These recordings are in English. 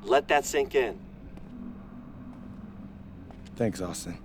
Let that sink in. Thanks, Austin.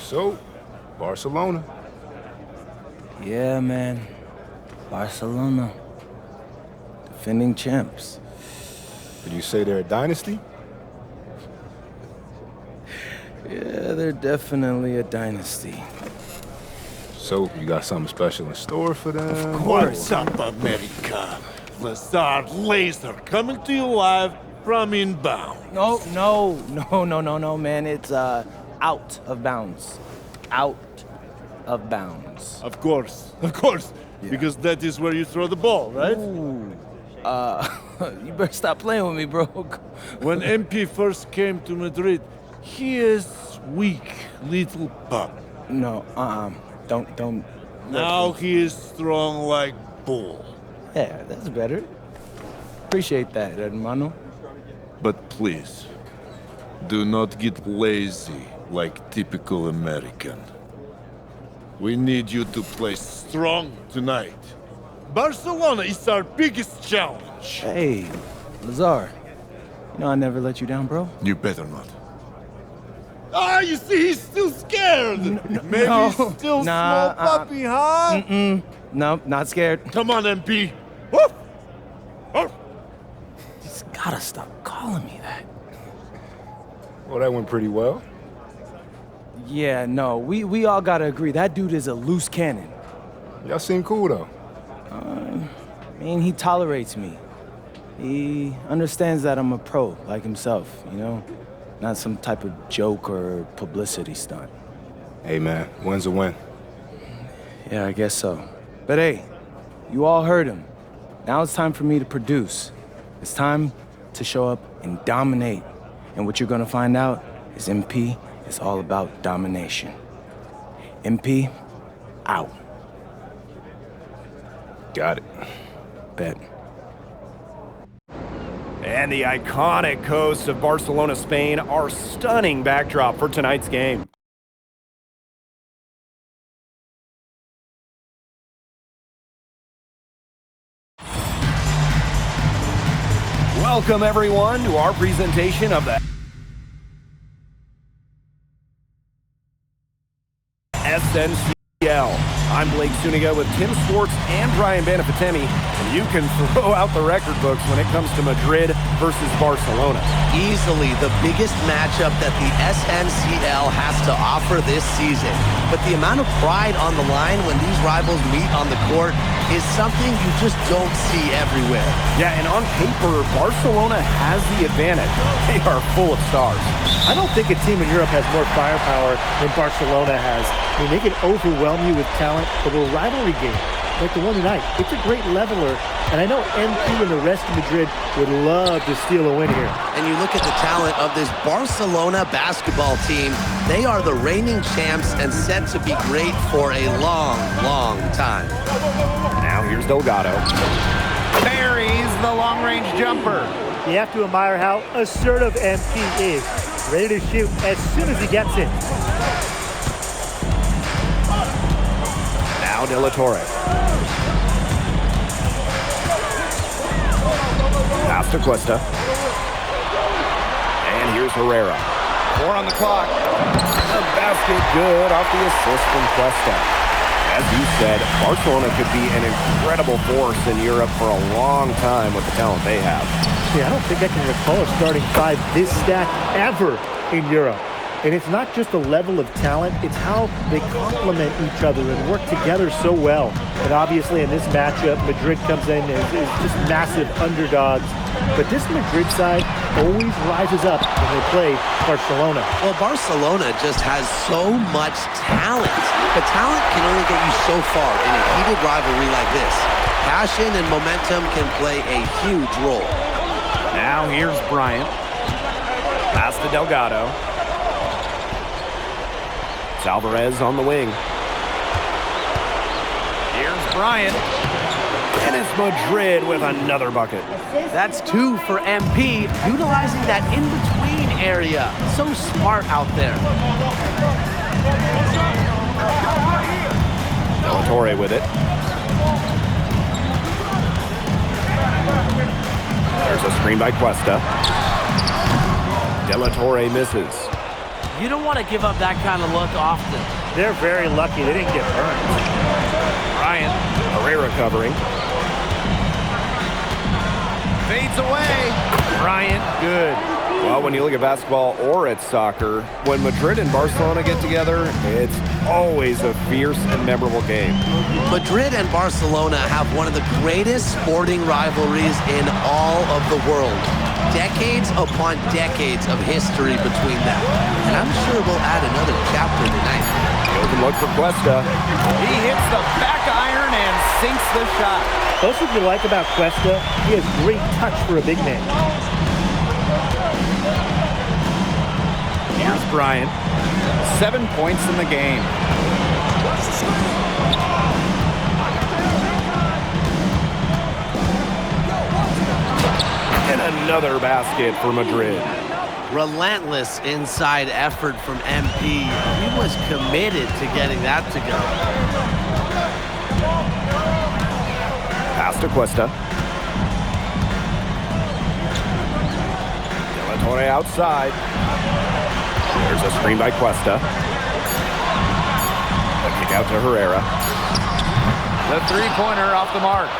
So, Barcelona. Yeah, man. Barcelona. Defending champs. Would you say they're a dynasty? Yeah, they're definitely a dynasty. So, you got something special in store for them? What's up, America? Lazard Laser coming to you live from inbound. No, man. It's, out of bounds. Out of bounds. Of course. Yeah. Because that is where you throw the ball, right? Ooh. You better stop playing with me, bro. When MP first came to Madrid, he is weak little pup. No, don't. Now he is strong like bull. Yeah, that's better. Appreciate that, hermano. But please, do not get lazy like typical American. We need you to play strong tonight. Barcelona is our biggest challenge. Hey, Lazar. You know I never let you down, bro. You better not. Ah, you see, he's still scared. Maybe no, he's still nah, small puppy, huh? No, not scared. Come on, MP. Woof! Woof! Just gotta stop calling me that. Well, that went pretty well. Yeah, no, we all gotta agree. That dude is a loose cannon. Y'all seem cool, though. I mean, he tolerates me. He understands that I'm a pro, like himself, you know? Not some type of joke or publicity stunt. Hey, man, win's a win. Yeah, I guess so. But hey, you all heard him. Now it's time for me to produce. It's time to show up and dominate. And what you're gonna find out is MP is all about domination. MP, out. Got it. Bet. And the iconic coasts of Barcelona, Spain, are stunning backdrop for tonight's game. Welcome, everyone, to our presentation of the SNCL. I'm Blake Suniga with Tim Swartz and Brian Banafitemi, and you can throw out the record books when it comes to Madrid versus Barcelona. Easily the biggest matchup that the SNCL has to offer this season. But the amount of pride on the line when these rivals meet on the court is something you just don't see everywhere. Yeah, and on paper, Barcelona has the advantage. They are full of stars. I don't think a team in Europe has more firepower than Barcelona has. I mean, they can overwhelm you with talent, but a rivalry game like the one tonight, it's a great leveler, and I know MP and the rest of Madrid would love to steal a win here. And you look at the talent of this Barcelona basketball team, they are the reigning champs and set to be great for a long, long time. Now here's Delgado. Buries the long-range jumper. You have to admire how assertive MP is. Ready to shoot as soon as he gets it. Now De La Torre. Pass to Cuesta. And here's Herrera. 4 on the clock. The basket good off the assist from Cuesta. As you said, Barcelona could be an incredible force in Europe for a long time with the talent they have. Yeah, I don't think I can recall a starting five this stacked ever in Europe. And it's not just the level of talent, it's how they complement each other and work together so well. And obviously in this matchup, Madrid comes in as just massive underdogs. But this Madrid side always rises up when they play Barcelona. Well, Barcelona just has so much talent. But talent can only get you so far in a heated rivalry like this. Passion and momentum can play a huge role. Now here's Bryant. Pass to Delgado. Alvarez on the wing. Here's Bryant. And it's Madrid with another bucket. That's 2 for MP, utilizing that in-between area. So smart out there. De La Torre with it. There's a screen by Cuesta. De La Torre misses. You don't want to give up that kind of look often. They're very lucky they didn't get burned. Bryant, Herrera covering. Fades away. Bryant, good. Well, when you look at basketball or at soccer, when Madrid and Barcelona get together, it's always a fierce and memorable game. Madrid and Barcelona have one of the greatest sporting rivalries in all of the world. Decades upon decades of history between them. And I'm sure we'll add another chapter tonight. Open look for Cuesta. He hits the back iron and sinks the shot. That's what you like about Cuesta. He has great touch for a big man. Here's Bryant. 7 points in the game. And another basket for Madrid. Relentless inside effort from MP. He was committed to getting that to go. Pass to Cuesta. De La Torre outside. There's a screen by Cuesta. A kick out to Herrera. The three-pointer off the mark.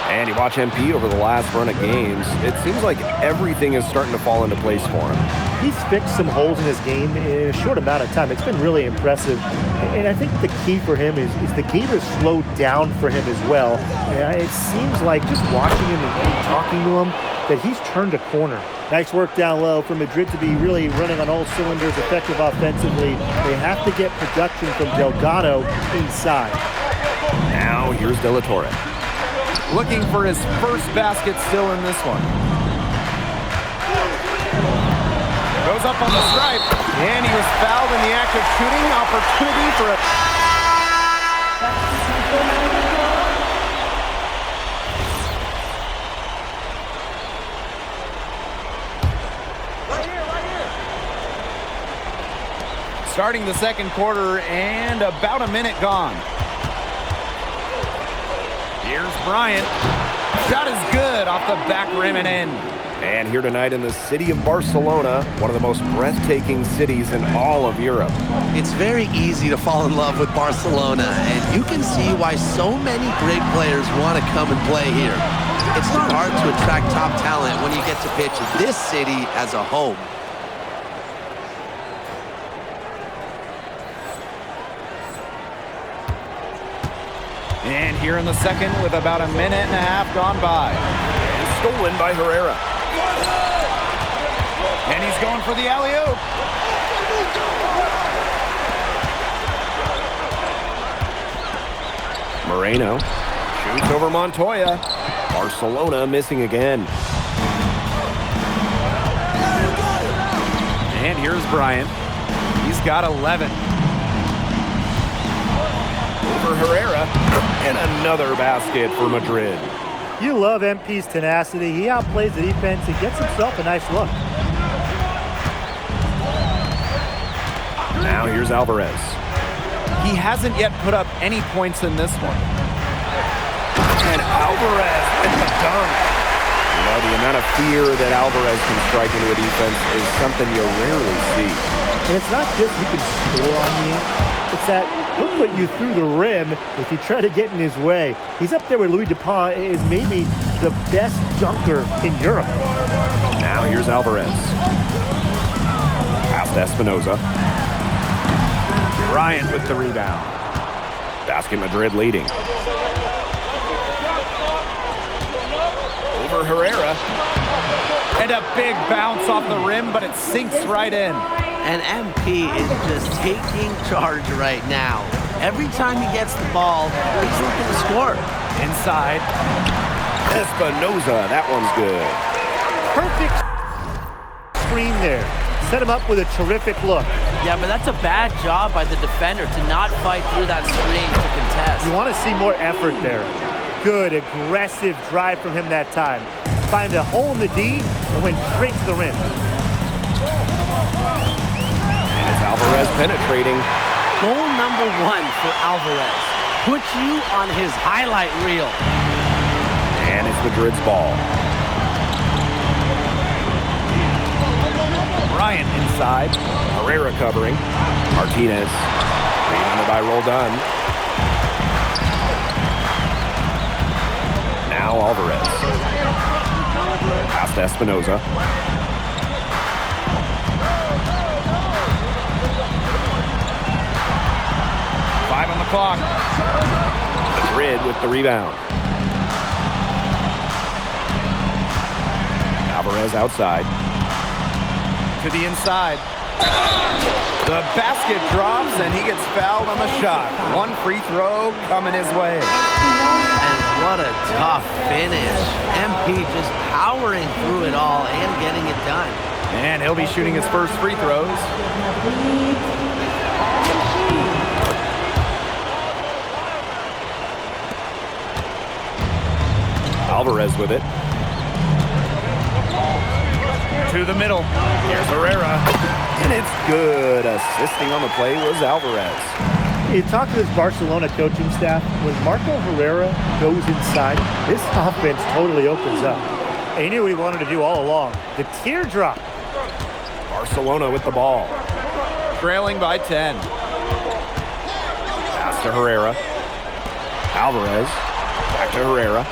And you watch MP over the last run of games, it seems like everything is starting to fall into place for him. He's fixed some holes in his game in a short amount of time. It's been really impressive. And I think the key for him is the game has slowed down for him as well. And it seems like just watching him and talking to him that he's turned a corner. Nice work down low for Madrid to be really running on all cylinders, effective offensively. They have to get production from Delgado inside. Now here's De La Torre. Looking for his first basket still in this one. Goes up on the stripe, and he was fouled in the act of shooting. Opportunity for a... Starting the second quarter, and about a minute gone. Here's Bryant. Shot is good off the back rim and in. And here tonight in the city of Barcelona, one of the most breathtaking cities in all of Europe. It's very easy to fall in love with Barcelona, and you can see why so many great players want to come and play here. It's not hard to attract top talent when you get to pitch this city as a home. And here in the second with about a minute and a half gone by. And stolen by Herrera. And he's going for the alley-oop. Moreno shoots over Montoya. Barcelona missing again. And here's Bryant. He's got 11. Over Herrera. And another basket for Madrid. You love MP's tenacity. He outplays the defense and gets himself a nice look. Now here's Alvarez. He hasn't yet put up any points in this one. And Alvarez with the dunk. You know, the amount of fear that Alvarez can strike into a defense is something you rarely see. And it's not just he can score on you. It's that he'll put you through the rim if you try to get in his way. He's up there with Louis Dupont, is maybe the best dunker in Europe. Now here's Alvarez. Pass to Espinoza. Bryant with the rebound. Basket Madrid leading. Over Herrera. And a big bounce off the rim, but it sinks right in. And MP is just taking charge right now. Every time he gets the ball, he's looking to score. Inside. Espinoza, that one's good. Perfect screen there. Set him up with a terrific look. Yeah, but that's a bad job by the defender to not fight through that screen to contest. You want to see more effort there. Good, aggressive drive from him that time. Find a hole in the D and went straight to the rim. And it's Alvarez penetrating. Goal number 1 for Alvarez. Puts you on his highlight reel. And it's Madrid's ball. Bryant inside. outside. Herrera covering. Martinez. Rebounded by Roldan. Now Alvarez. Pass to Espinoza. Five on the clock. Madrid with the rebound. Alvarez outside. To the inside. The basket drops, and he gets fouled on the shot. One free throw coming his way. And what a tough finish. MP just powering through it all and getting it done. And he'll be shooting his first free throws. Alvarez with it. To the middle. Here's Herrera. And it's good. Assisting on the play was Alvarez. You talk to this Barcelona coaching staff, when Marco Herrera goes inside, this offense totally opens up. And he knew what he wanted to do all along. The teardrop. Barcelona with the ball. Trailing by 10. Pass to Herrera. Alvarez. Back to Herrera.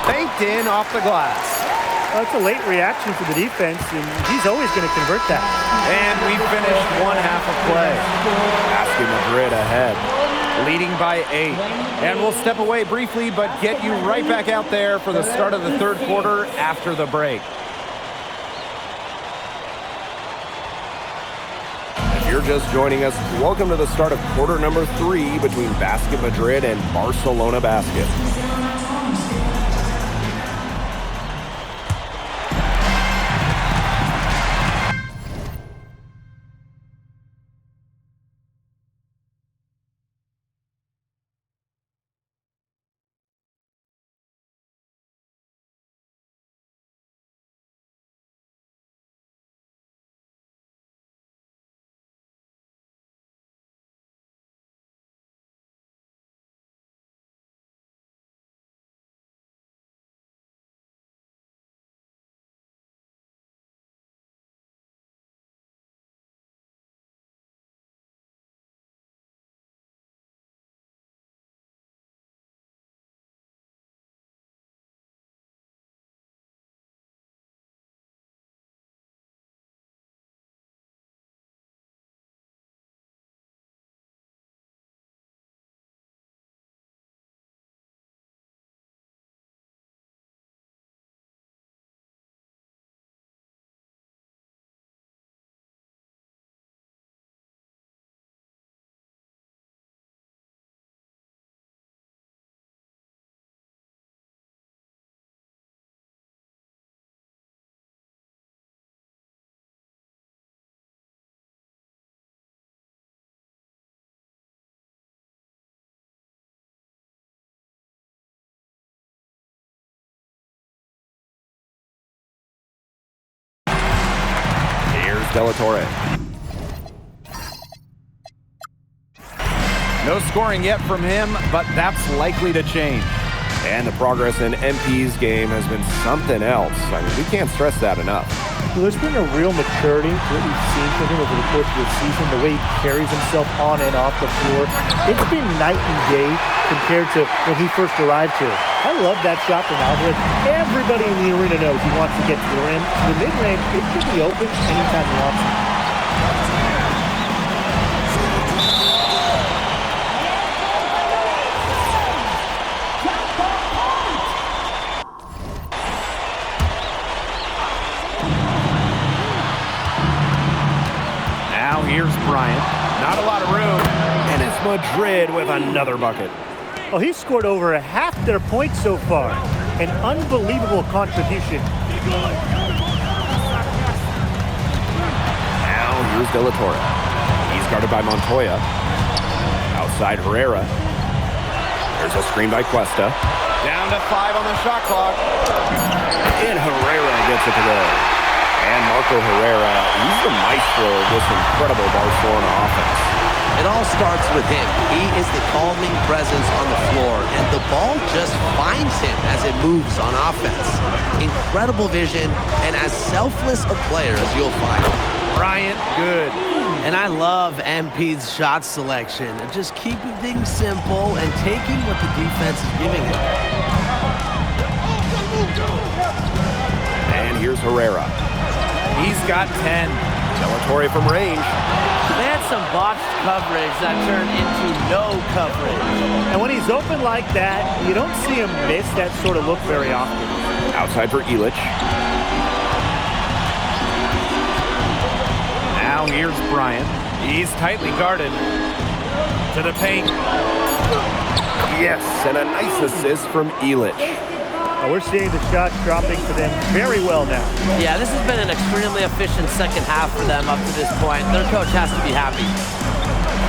Banked in off the glass. That's a late reaction for the defense, and he's always going to convert that. And we finished one half of play. Asking Madrid ahead. Leading by 8. And we'll step away briefly, but get you right back out there for the start of the third quarter after the break. If you're just joining us, welcome to the start of quarter number 3 between Basket Madrid and Barcelona Basket. De La Torre. No scoring yet from him, but that's likely to change. And the progress in MP's game has been something else. I mean, we can't stress that enough. Well, there's been a real maturity to what we've seen from him over the course of the season, the way he carries himself on and off the floor. It's been night and day compared to when he first arrived here. I love that shot from Alvarez. Everybody in the arena knows he wants to get to the rim. The mid-range, it should be open anytime he wants it. Now here's Bryant. Not a lot of room. And it's Madrid with another bucket. Oh, he's scored over half their points so far. An unbelievable contribution. Now here's De La Torre. He's guarded by Montoya. Outside Herrera. There's a screen by Cuesta. Down to 5 on the shot clock. And Herrera gets it to go. And Marco Herrera, he's the maestro of this incredible Barcelona offense. It all starts with him. He is the calming presence on the floor, and the ball just finds him as it moves on offense. Incredible vision, and as selfless a player as you'll find. Bryant, good. And I love MP's shot selection. Just keeping things simple and taking what the defense is giving him. And here's Herrera. He's got 10. Delatorre from range. They had some botched coverage that turned into no coverage. And when he's open like that, you don't see him miss that sort of look very often. Outside for Illich. Now here's Bryant. He's tightly guarded. To the paint. Yes, and a nice assist from Illich. We're seeing the shots dropping for them very well now. Yeah, this has been an extremely efficient second half for them up to this point. Their coach has to be happy.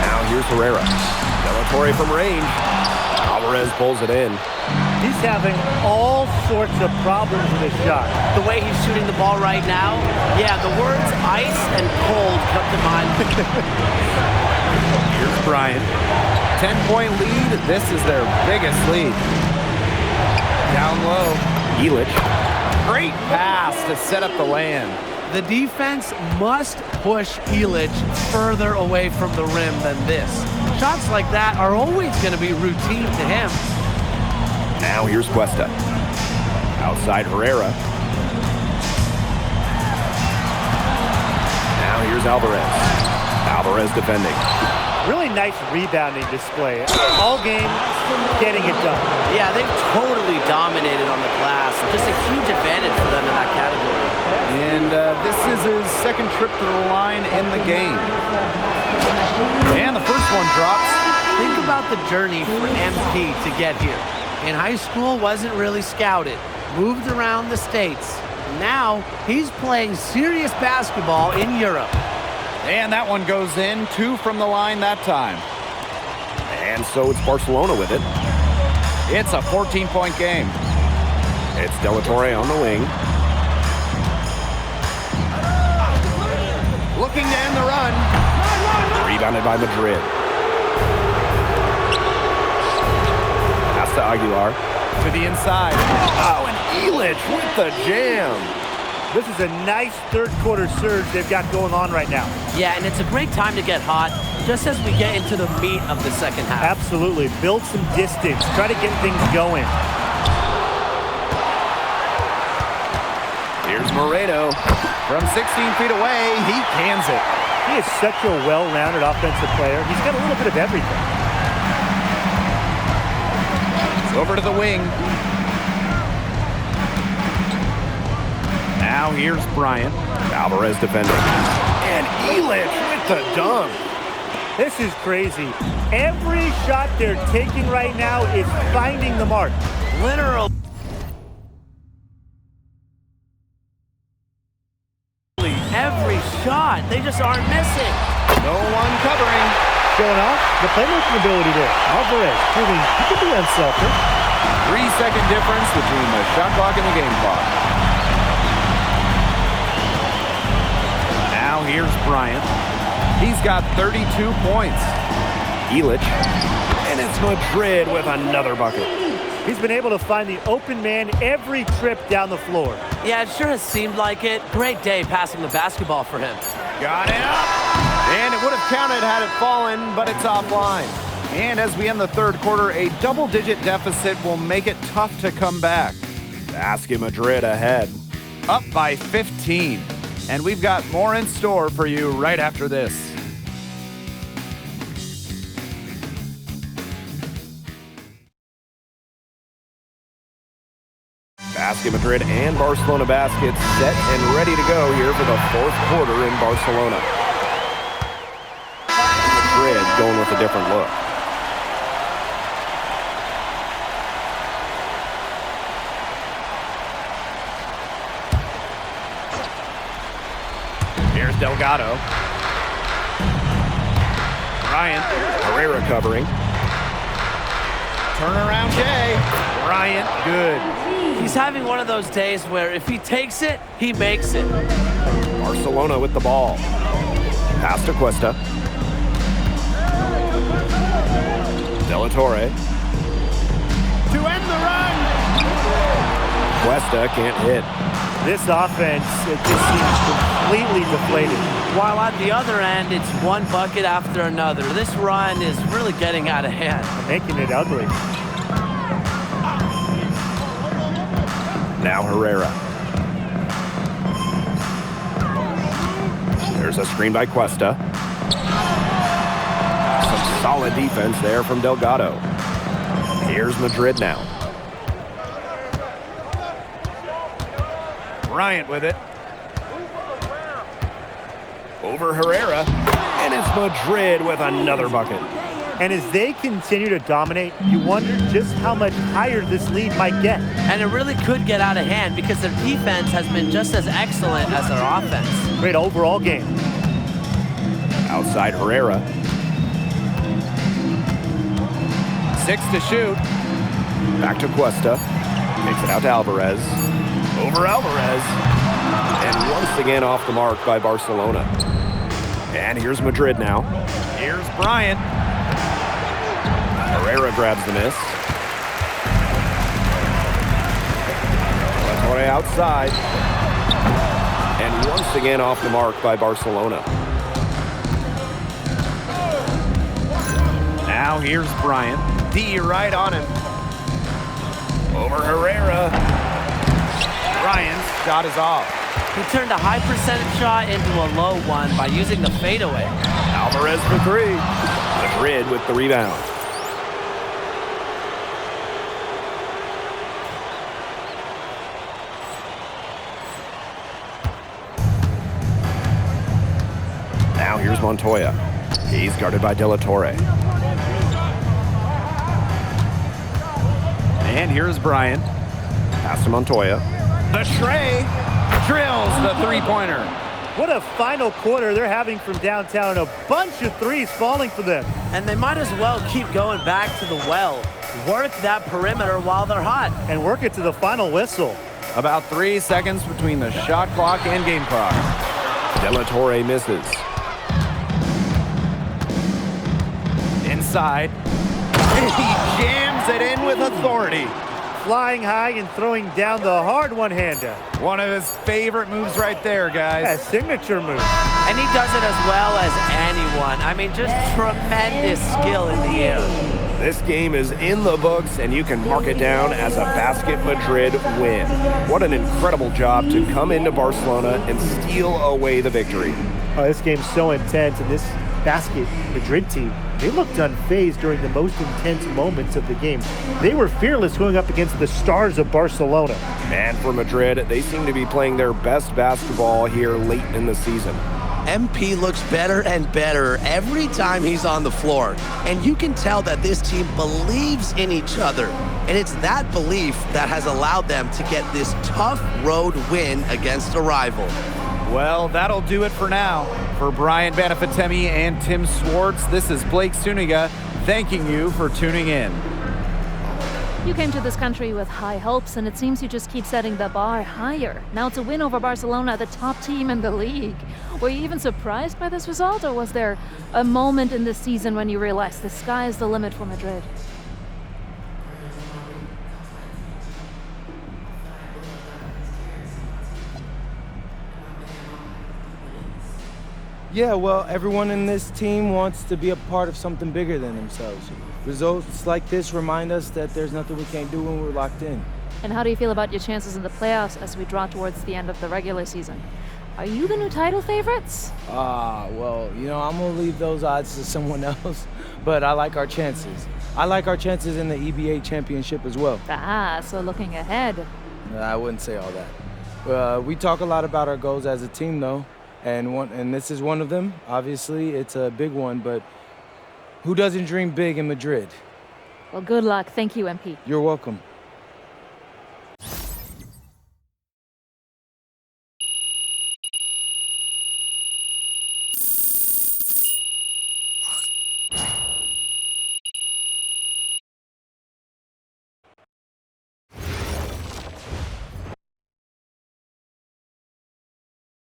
Now here's Herrera. Delatorre from range. Alvarez pulls it in. He's having all sorts of problems with his shot. The way he's shooting the ball right now, yeah, the words ice and cold come to mind. Here's Bryant. 10-point lead. This is their biggest lead. Down low. Illich. Great pass to set up the land. The defense must push Illich further away from the rim than this. Shots like that are always going to be routine to him. Now here's Cuesta. Outside Herrera. Now here's Alvarez. Alvarez defending. Really nice rebounding display. All game, getting it done. Yeah, they've totally dominated on the glass. Just a huge advantage for them in that category. And this is his second trip to the line in the game. And the first one drops. Think about the journey for MP to get here. In high school, wasn't really scouted. Moved around the States. Now, he's playing serious basketball in Europe. And that one goes in. 2 from the line that time. And so it's Barcelona with it. It's a 14-point game. It's Delatorre on the wing. Looking to end the run. Rebounded by Madrid. Pass to Aguilar. To the inside. Oh, and Illich with the jam. This is a nice third-quarter surge they've got going on right now. Yeah, and it's a great time to get hot, just as we get into the meat of the second half. Absolutely. Build some distance. Try to get things going. Here's Moreno. From 16 feet away, he cans it. He is such a well-rounded offensive player. He's got a little bit of everything. Over to the wing. Now here's Bryant. Alvarez defending. And Illich with the dunk. This is crazy. Every shot they're taking right now is finding the mark. Literal. Every shot, they just aren't missing. No one covering. Showing off the playmaking ability there. Alvarez proving he can be unselfish. 3-second difference between the shot clock and the game clock. Now here's Bryant. He's got 32 points. Illich. And it's Madrid with another bucket. He's been able to find the open man every trip down the floor. Yeah, it sure has seemed like it. Great day passing the basketball for him. Got it up. And it would have counted had it fallen, but it's offline. And as we end the third quarter, a double-digit deficit will make it tough to come back. Basket Madrid ahead. Up by 15. And we've got more in store for you right after this. Basket Madrid and Barcelona baskets set and ready to go here for the fourth quarter in Barcelona. Madrid going with a different look. Here's Delgado. Bryant. Herrera covering. Turnaround Jay. Bryant, good. He's having one of those days where if he takes it, he makes it. Barcelona with the ball. Pass to Cuesta. De La Torre. To end the run. Cuesta can't hit. This offense, it just seems completely deflated. While at the other end, it's one bucket after another. This run is really getting out of hand. Making it ugly. Now Herrera. There's a screen by Cuesta. Some solid defense there from Delgado. Here's Madrid now. Bryant with it. Over Herrera. And it's Madrid with another bucket. And as they continue to dominate, you wonder just how much higher this lead might get. And it really could get out of hand because their defense has been just as excellent as their offense. Great overall game. Outside Herrera. 6 to shoot. Back to Cuesta. Takes it out to Alvarez. Over Alvarez. And once again off the mark by Barcelona. And here's Madrid now. Here's Bryant. Herrera grabs the miss. Torre outside. And once again off the mark by Barcelona. Now here's Bryant. D right on him. Over Herrera. Bryant's shot is off. He turned a high percentage shot into a low one by using the fadeaway. Alvarez for three. Madrid with the rebound. Now here's Montoya. He's guarded by De La Torre. And here's Bryant. Pass to Montoya. The tray drills the three-pointer. What a final quarter they're having from downtown. A bunch of threes falling for them. And they might as well keep going back to the well. Work that perimeter while they're hot. And work it to the final whistle. About 3 seconds between the shot clock and game clock. De La Torre misses. Inside. He jams it in with authority. Flying high and throwing down the hard one-hander. One of his favorite moves right there, guys. A signature move. And he does it as well as anyone. I mean, just tremendous skill in the air. This game is in the books, and you can mark it down as a Basket Madrid win. What an incredible job to come into Barcelona and steal away the victory. Oh, this game's so intense, and this Basket Madrid team, they looked unfazed during the most intense moments of the game. They were fearless going up against the stars of Barcelona. And for Madrid, they seem to be playing their best basketball here late in the season. MP looks better and better every time he's on the floor. And you can tell that this team believes in each other. And it's that belief that has allowed them to get this tough road win against a rival. Well, that'll do it for now. For Brian Banafitemi and Tim Swartz, this is Blake Suniga thanking you for tuning in. You came to this country with high hopes, and it seems you just keep setting the bar higher. Now it's a win over Barcelona, the top team in the league. Were you even surprised by this result, or was there a moment in this season when you realized the sky is the limit for Madrid? Yeah, well, everyone in this team wants to be a part of something bigger than themselves. Results like this remind us that there's nothing we can't do when we're locked in. And how do you feel about your chances in the playoffs as we draw towards the end of the regular season? Are you the new title favorites? Well, you know, I'm going to leave those odds to someone else, but I like our chances. I like our chances in the EBA championship as well. So looking ahead. I wouldn't say all that. We talk a lot about our goals as a team, though, and this is one of them. Obviously, it's a big one, but who doesn't dream big in Madrid? Well, good luck. Thank you, MP. You're welcome.